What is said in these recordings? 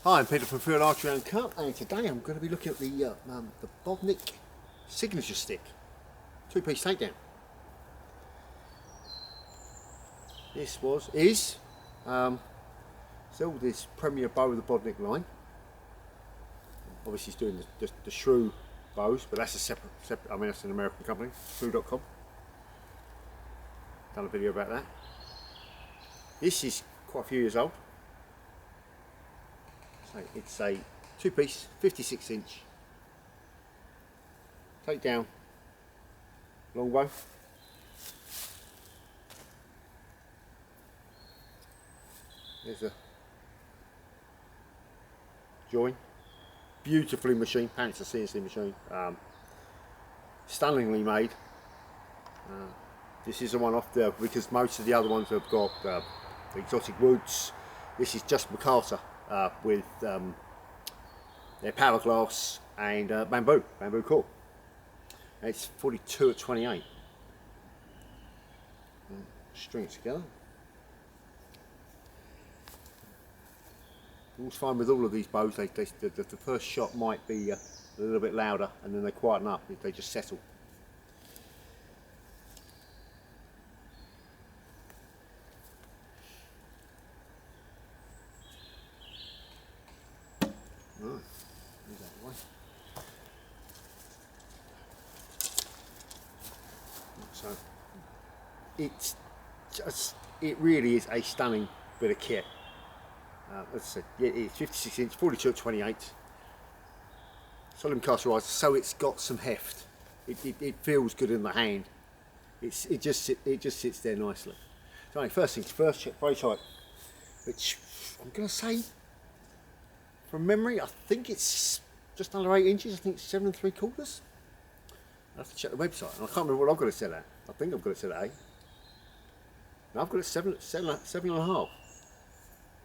Hi, I'm Peter from Field Archery and Cut, and today I'm going to be looking at the Bodnik signature stick, two-piece takedown. This is still this premier bow of the Bodnik line. Obviously, he's doing the shrew bows, but that's a separate. I mean, that's an American company, shrew.com. Done a video about that. This is quite a few years old. It's a two-piece 56-inch takedown longbow. There's a join, beautifully machined, apparently it's a CNC machine, stunningly made. This is the one off there because most of the other ones have got the exotic woods. This is just MacArthur with their power glass and bamboo core. It's 42 at 28. String it together. All's fine with all of these bows. The first shot might be a little bit louder, and then they quieten up. They just settle. Right, move that away. So it really is a stunning bit of kit. As I said, it's 56 inch, 42 at 28. Solid casterized, so it's got some heft. It feels good in the hand. It just sits there nicely. So anyway, first things first, check brace height, which I'm going to say, from memory, I think it's just under 8 inches. I think it's 7 3/4. I have to check the website, and I can't remember what I've got it set at. I think I've got it set at 8. No, I've got it 7.5.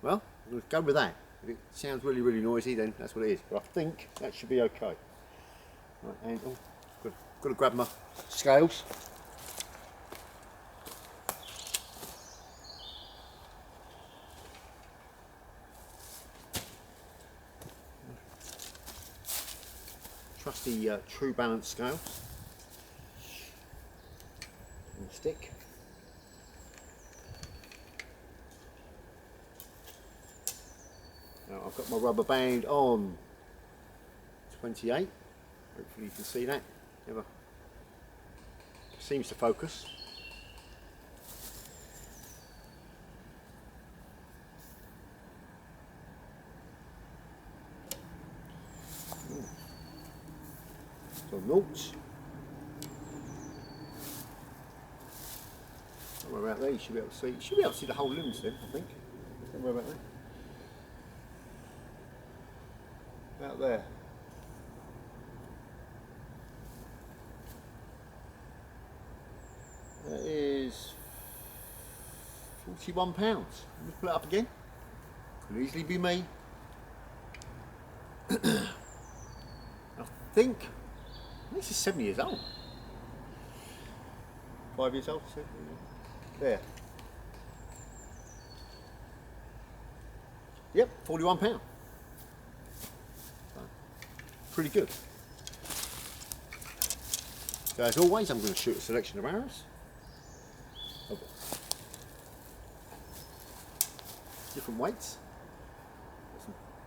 Well, we'll go with that. If it sounds really, really noisy, then that's what it is. But I think that should be okay. Right, and got to grab my scales. Trusty True Balance scales. And the stick. Now I've got my rubber band on 28. Hopefully you can see that. Never seems to focus. So noughts. Somewhere about there you should be able to see. You should be able to see the whole limbs then, I think. Somewhere about there. Out there. That is £41. Let me pull it up again. Could easily be me. I think this is 7 years old. 5 years old. There. Yep, £41. Pretty good. So as always, I'm going to shoot a selection of arrows. Different weights.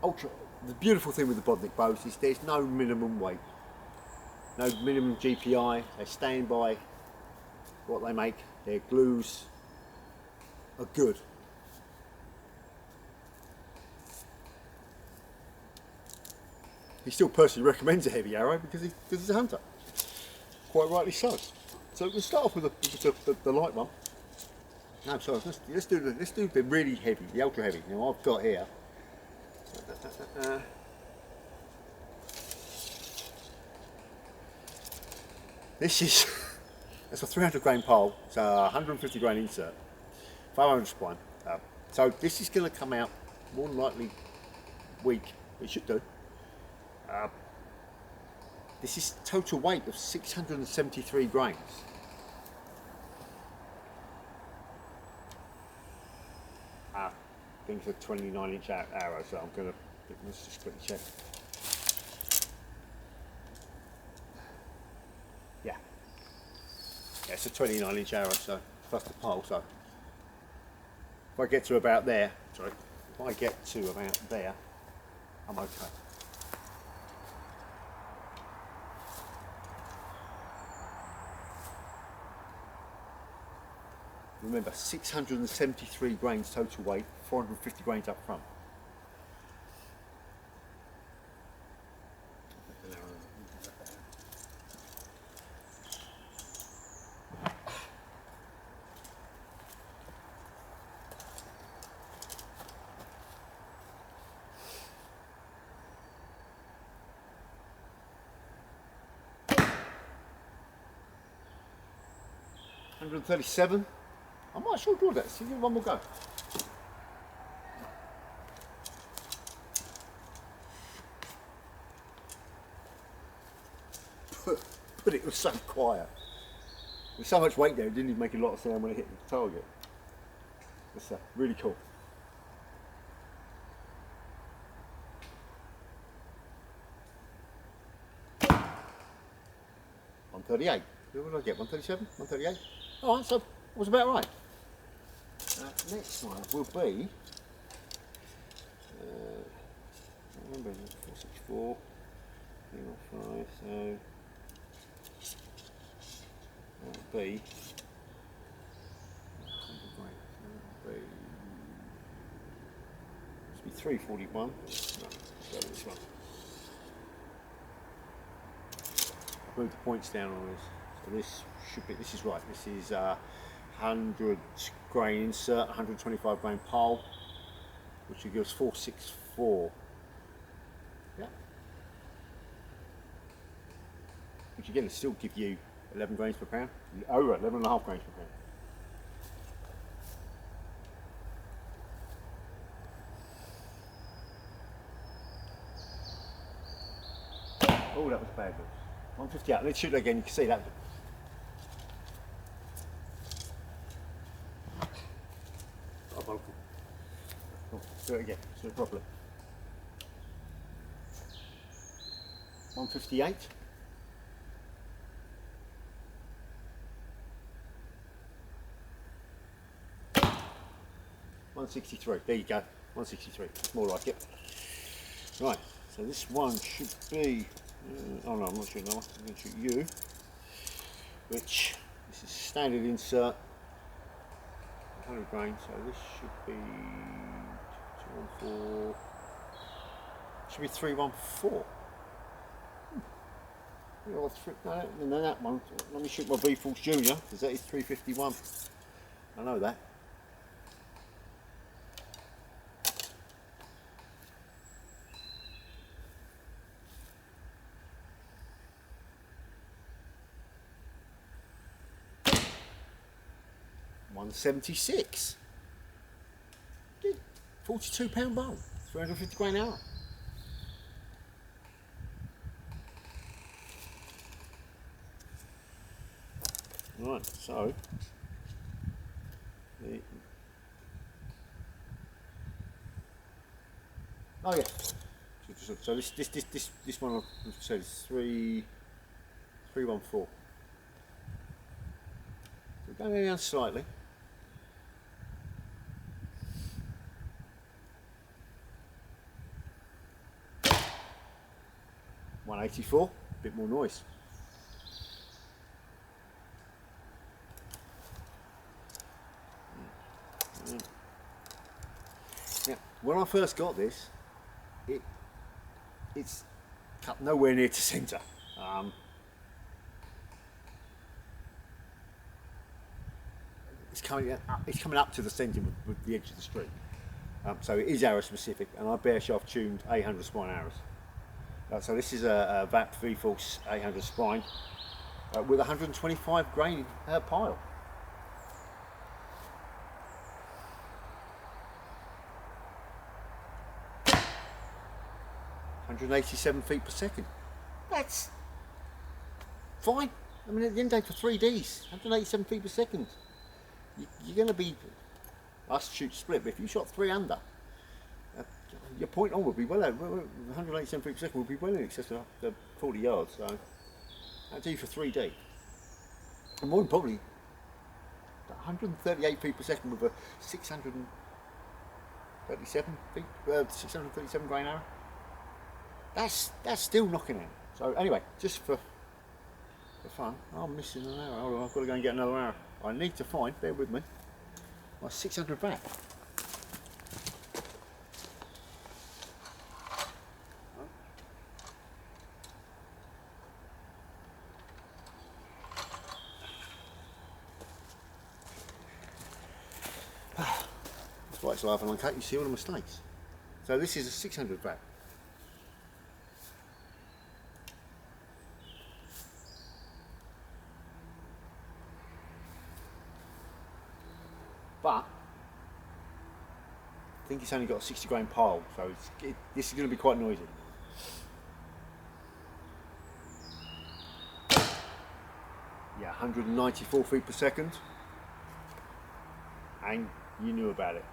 The beautiful thing with the Bodnik bows is there's no minimum weight, no minimum GPI. They stand by what they make. Their glues are good. He still personally recommends a heavy arrow because he's a hunter. Quite rightly so. So we'll start off with the light one. No, sorry. Let's do the really heavy, the ultra heavy. Now I've got here. This is that's a 300 grain pole. It's a 150 grain insert, 500 spine. So this is going to come out more than likely weak. It should do. This is total weight of 673 grains. I think it's a 29-inch arrow, so I'm going to Let's just quickly check. Yeah. Yeah, it's a 29-inch arrow, so plus the pole. So if I get to about there, sorry, if I get to about there, I'm okay. Remember, 673 grains total weight, 450 grains up front. $137. I might sure do that. See, one more go. But it was so quiet. There's so much weight there, it didn't even make a lot of sound when it hit the target. It's really cool. $138. What did I get? 137? 138? Alright, so I was about right. Next one will be, remember 464, 315, so that'll be, must be 341. No, let's go with this one. I've moved the points down on this, so this should be, this is right, this is 100 grain insert, 125 grain pole, which will give us 464. Yeah. Which again will still give you 11 grains per pound. Over 11.5 grains per pound. Oh, that was bad. 158. Let's shoot it again. You can see that. Do it again, do it properly. 158. $163. There you go. 163. It's more like it. Right. So this one should be. Oh no, I'm not shooting that one. I'm going to shoot you. Which this is standard insert. 100 grain. So this should be. 214. Should be 314. No, that one. Let me shoot my B Force Junior because that is 351. I know that. $176. 42-pound bow, 350 grain an hour. Right, so oh yeah. So this one I've said is 314. So we're going down slightly. $184, a bit more noise. Yeah, when I first got this, it's cut nowhere near to centre. It's coming up to the centre with the edge of the street. So it is arrow specific, and I bare shaft tuned 800 spine arrows. So this is a VAP V-Force 800 spine with 125 grain pile. $187 feet per second. That's fine. I mean, at the end of the day, for 3Ds, 187 feet per second. You're going to be, us shoot split, but if you shot 3 under, your point on would be well over 187 feet per second would be well in excess of the 40 yards. So that'd do for 3D. And more importantly, 138 feet per second with a 637 grain arrow. That's still knocking it. So anyway, just for fun, I'm missing an arrow. I've got to go and get another arrow. I need to find, bear with me, my 600 back. That's why it's live and uncut, you see all the mistakes. So this is a 600 back. But I think it's only got a 60 grain pile, so this is going to be quite noisy. Yeah, 194 feet per second, and you knew about it.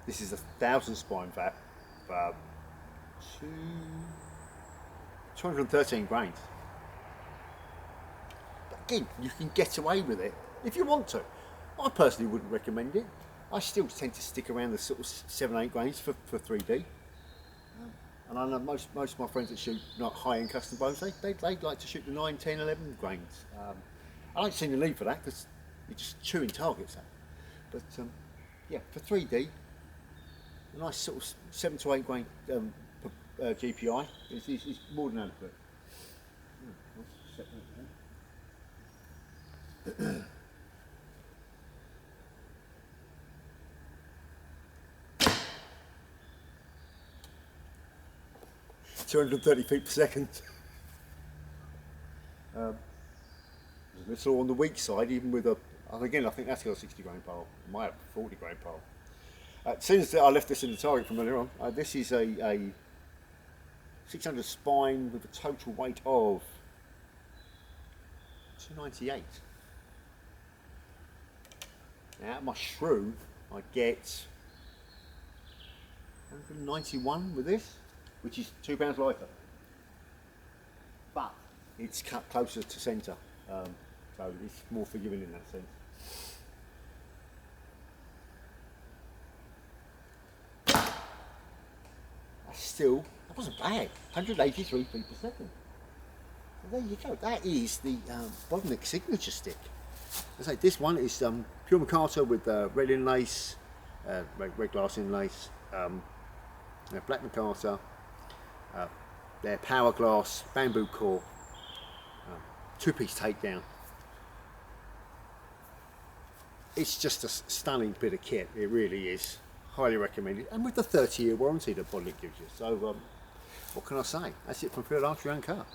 This is a 1,000 spine vat for 213 grains. But again, you can get away with it if you want to. I personally wouldn't recommend it. I still tend to stick around the sort of 7-8 grains for 3D. And I know most of my friends that shoot like high-end custom bows, they like to shoot the 9, 10, 11 grains. I don't see the need for that because you're just chewing targets up. But yeah, for 3D, a nice sort of 7 to 8 grain GPI is more than adequate. Yeah, 230 feet per second. A little on the weak side, even with again, I think that's got a 60 grain pole. It might have a 40 grain pole. As soon as I left this in the target from earlier on, this is a 600 spine with a total weight of 298. Now at my shrew, I get 191 with this, which is 2 pounds lighter, but it's cut closer to centre, so it's more forgiving in that sense. That wasn't bad, 183 feet per second. So there you go, that is the Bodnik signature stick. I say this one is pure micarta with red inlace, red glass inlace, black micarta, their power glass, bamboo core, 2-piece takedown. It's just a stunning bit of kit, it really is. Highly recommended, and with the 30-year warranty that Bodnik gives you. So what can I say? That's it from Field Archery Uncut.